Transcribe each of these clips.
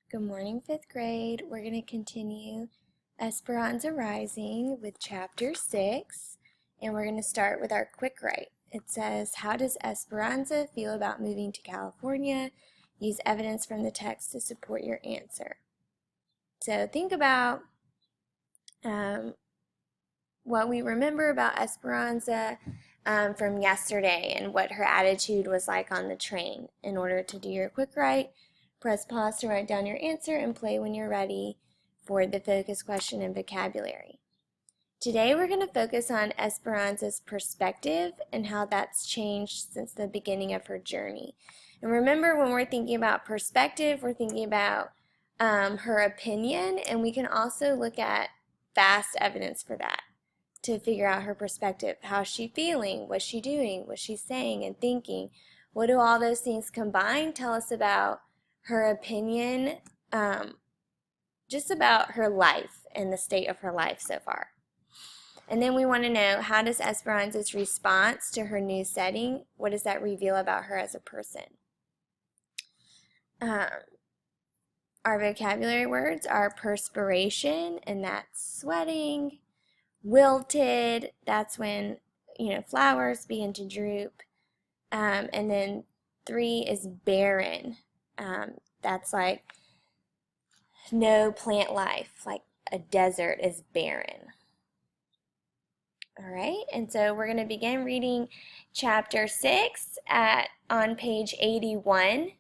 Good morning, fifth grade. We're going to continue Esperanza Rising with chapter 6, and we're going to start with our quick write. It says, how does Esperanza feel about moving to California? Use evidence from the text to support your answer. So think about what we remember about Esperanza from yesterday and what her attitude was like on the train. In order to do your quick write, press pause to write down your answer and play when you're ready for the focus question and vocabulary. Today we're going to focus on Esperanza's perspective and how that's changed since the beginning of her journey. And remember, when we're thinking about perspective, we're thinking about her opinion, and we can also look at fast evidence for that to figure out her perspective. How's she feeling? What's she doing? What's she saying and thinking? What do all those things combined tell us about her opinion, just about her life and the state of her life so far? And then we want to know, how does Esperanza's response to her new setting, what does that reveal about her as a person? Our vocabulary words are perspiration, and that's sweating. Wilted, that's when, flowers begin to droop. And then 3 is barren. That's like no plant life, like a desert is barren. All right, and so we're going to begin reading chapter 6 on page 81.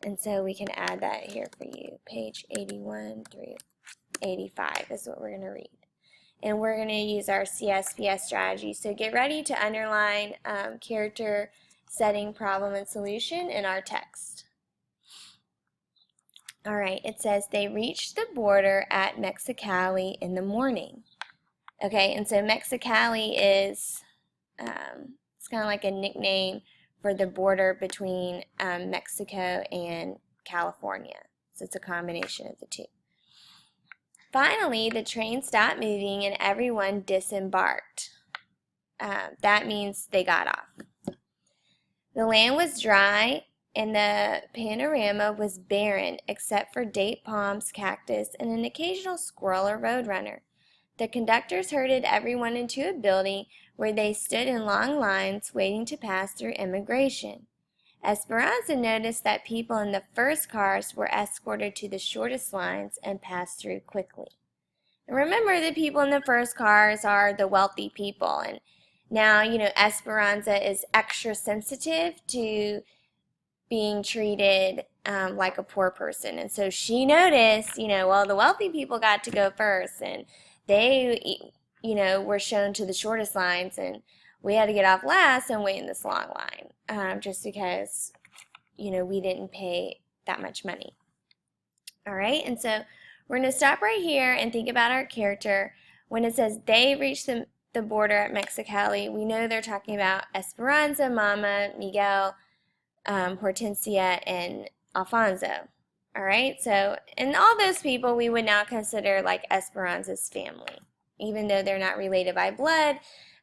And so we can add that here for you. Page 81 through 85 is what we're going to read. And we're going to use our CSPS strategy. So get ready to underline character, setting, problem, and solution in our text. All right, it says they reached the border at Mexicali in the morning. Okay, and so Mexicali is, it's kind of like a nickname for the border between Mexico and California. So it's a combination of the two. Finally, the train stopped moving and everyone disembarked. That means they got off. The land was dry and the panorama was barren except for date palms, cactus, and an occasional squirrel or roadrunner. The conductors herded everyone into a building where they stood in long lines waiting to pass through immigration. Esperanza noticed that people in the first cars were escorted to the shortest lines and passed through quickly. And remember, the people in the first cars are the wealthy people. And now, Esperanza is extra sensitive to being treated like a poor person. And so she noticed, well, the wealthy people got to go first, and they, were shown to the shortest lines, and we had to get off last and wait in this long line, just because, we didn't pay that much money. All right, and so we're going to stop right here and think about our character. When it says they reached the border at Mexicali, we know they're talking about Esperanza, Mama, Miguel, Hortensia, and Alfonso. All right, so, and all those people we would now consider like Esperanza's family. Even though they're not related by blood,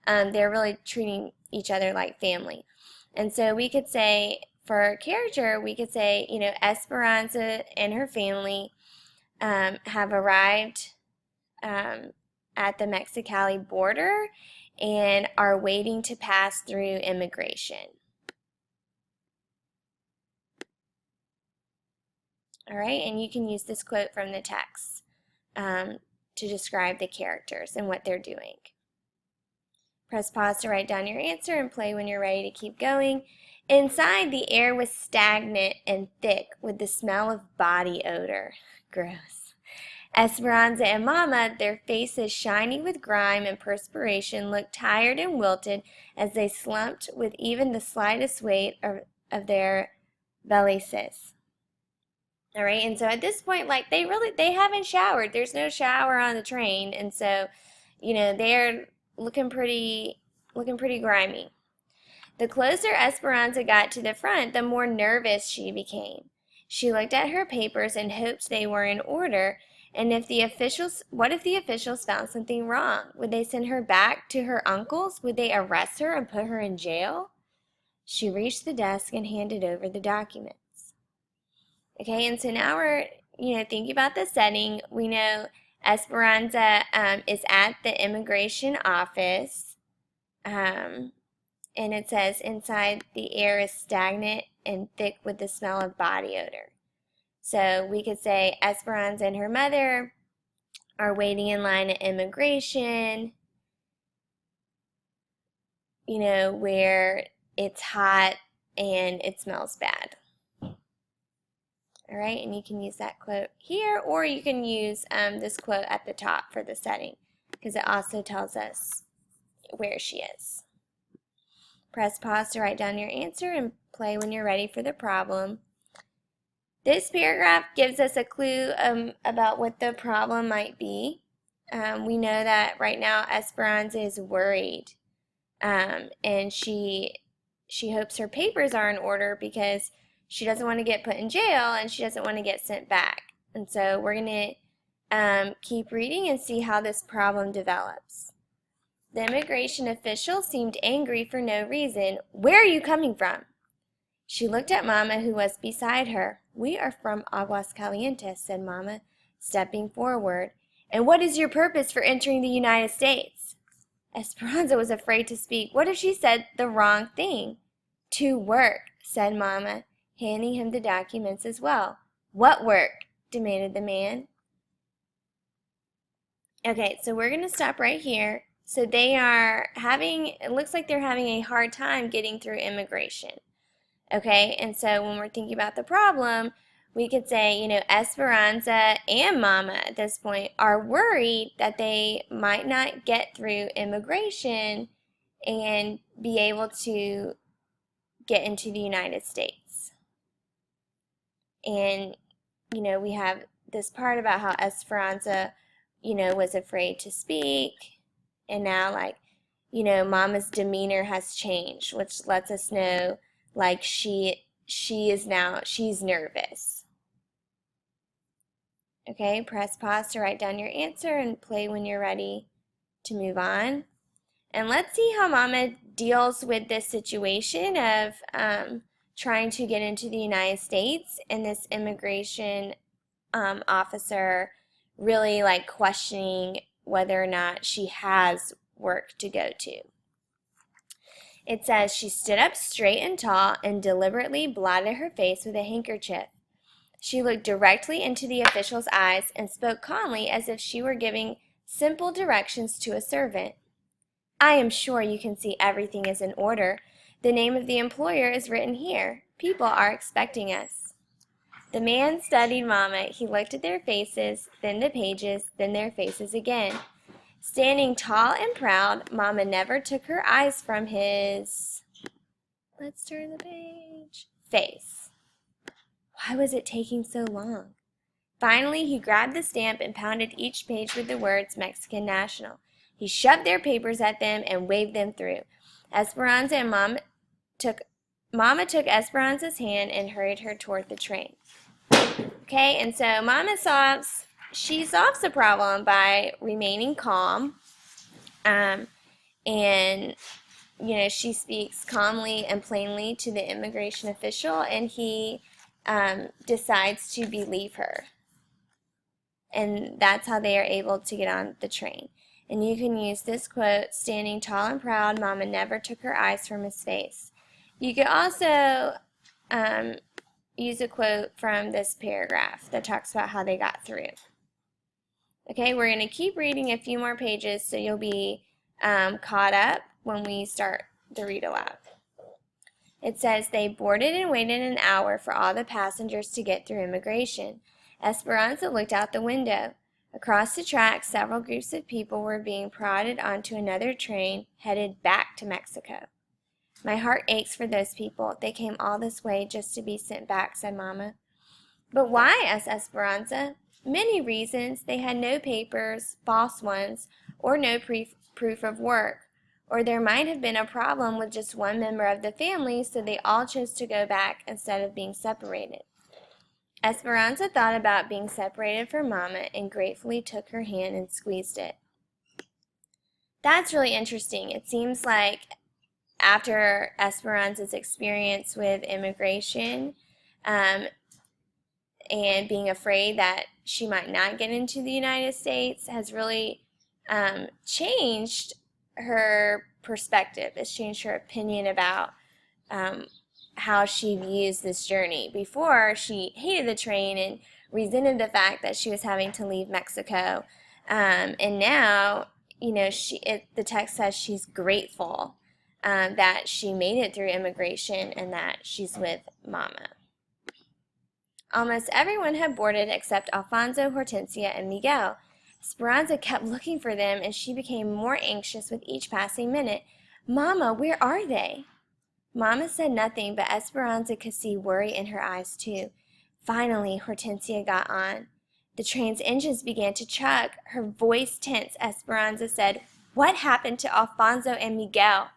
they're really treating each other like family. And so we could say, for our character, we could say, Esperanza and her family have arrived at the Mexicali border and are waiting to pass through immigration. All right, and you can use this quote from the text to describe the characters and what they're doing. Press pause to write down your answer and play when you're ready to keep going. Inside, the air was stagnant and thick with the smell of body odor. Gross. Esperanza and Mama, their faces shiny with grime and perspiration, looked tired and wilted as they slumped with even the slightest weight of their valises. All right, and so at this point, like, they haven't showered. There's no shower on the train, and so, they're looking pretty grimy. The closer Esperanza got to the front, the more nervous she became. She looked at her papers and hoped they were in order, and what if the officials found something wrong? Would they send her back to her uncle's? Would they arrest her and put her in jail? She reached the desk and handed over the documents. Okay, and so now we're, think about the setting. We know Esperanza is at the immigration office, and it says inside the air is stagnant and thick with the smell of body odor. So we could say Esperanza and her mother are waiting in line at immigration, where it's hot and it smells bad. All right, and you can use that quote here, or you can use this quote at the top for the setting, because it also tells us where she is. Press pause to write down your answer and play when you're ready for the problem. This paragraph gives us a clue about what the problem might be. We know that right now Esperanza is worried, and she hopes her papers are in order because she doesn't want to get put in jail and she doesn't want to get sent back. And so we're going to keep reading and see how this problem develops. The immigration official seemed angry for no reason. "Where are you coming from?" She looked at Mama, who was beside her. "We are from Aguascalientes," said Mama, stepping forward. "And what is your purpose for entering the United States?" Esperanza was afraid to speak. What if she said the wrong thing? "To work," said Mama, handing him the documents as well. "What work?" demanded the man. Okay, so we're going to stop right here. So it looks like they're having a hard time getting through immigration. Okay, and so when we're thinking about the problem, we could say, Esperanza and Mama at this point are worried that they might not get through immigration and be able to get into the United States. And, we have this part about how Esperanza, was afraid to speak. And now, Mama's demeanor has changed, which lets us know, she's nervous. Okay, press pause to write down your answer and play when you're ready to move on. And let's see how Mama deals with this situation of trying to get into the United States and this immigration officer really questioning whether or not she has work to go to. It says she stood up straight and tall and deliberately blotted her face with a handkerchief. She looked directly into the official's eyes and spoke calmly as if she were giving simple directions to a servant. "I am sure you can see everything is in order. The name of the employer is written here. People are expecting us." The man studied Mama. He looked at their faces, then the pages, then their faces again. Standing tall and proud, Mama never took her eyes from his, let's turn the page, face. Why was it taking so long? Finally, he grabbed the stamp and pounded each page with the words Mexican National. He shoved their papers at them and waved them through. Esperanza and Mama took Esperanza's hand and hurried her toward the train. Okay, and so Mama solves the problem by remaining calm, and she speaks calmly and plainly to the immigration official, and he decides to believe her, and that's how they are able to get on the train. And you can use this quote, "Standing tall and proud, Mama never took her eyes from his face." You could also use a quote from this paragraph that talks about how they got through. Okay, we're going to keep reading a few more pages so you'll be caught up when we start the read aloud. It says, "They boarded and waited an hour for all the passengers to get through immigration. Esperanza looked out the window. Across the tracks, several groups of people were being prodded onto another train headed back to Mexico. My heart aches for those people. They came all this way just to be sent back," said Mama. "But why?" asked Esperanza. "Many reasons. They had no papers, false ones, or no proof of work. Or there might have been a problem with just one member of the family, so they all chose to go back instead of being separated." Esperanza thought about being separated from Mama and gratefully took her hand and squeezed it. That's really interesting. It seems like after Esperanza's experience with immigration, and being afraid that she might not get into the United States has really changed her perspective. It's changed her opinion about how she views this journey. Before, she hated the train and resented the fact that she was having to leave Mexico. And now, you know, the text says she's grateful that she made it through immigration and that she's with Mama. Almost everyone had boarded except Alfonso, Hortensia, and Miguel. Esperanza kept looking for them, and she became more anxious with each passing minute. Mama, where are they? Mama said nothing, but Esperanza could see worry in her eyes, too. Finally, Hortensia got on. The train's engines began to chug. Her voice tense. Esperanza said, "What happened to Alfonso and Miguel?"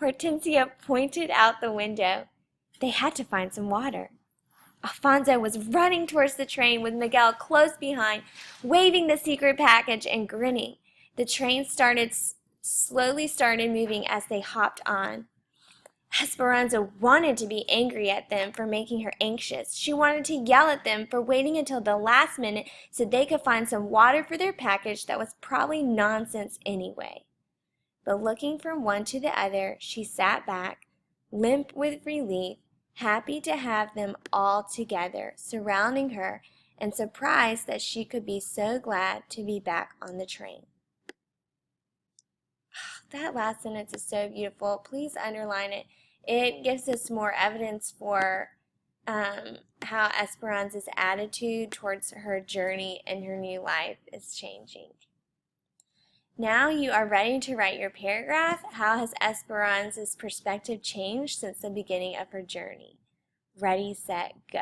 Hortensia pointed out the window. They had to find some water. Alfonso was running towards the train with Miguel close behind, waving the secret package and grinning. The train slowly started moving as they hopped on. Esperanza wanted to be angry at them for making her anxious. She wanted to yell at them for waiting until the last minute so they could find some water for their package that was probably nonsense anyway. But looking from one to the other, she sat back, limp with relief, happy to have them all together, surrounding her, and surprised that she could be so glad to be back on the train. That last sentence is so beautiful. Please underline it. It gives us more evidence for how Esperanza's attitude towards her journey and her new life is changing. Now you are ready to write your paragraph. How has Esperanza's perspective changed since the beginning of her journey? Ready, set, go.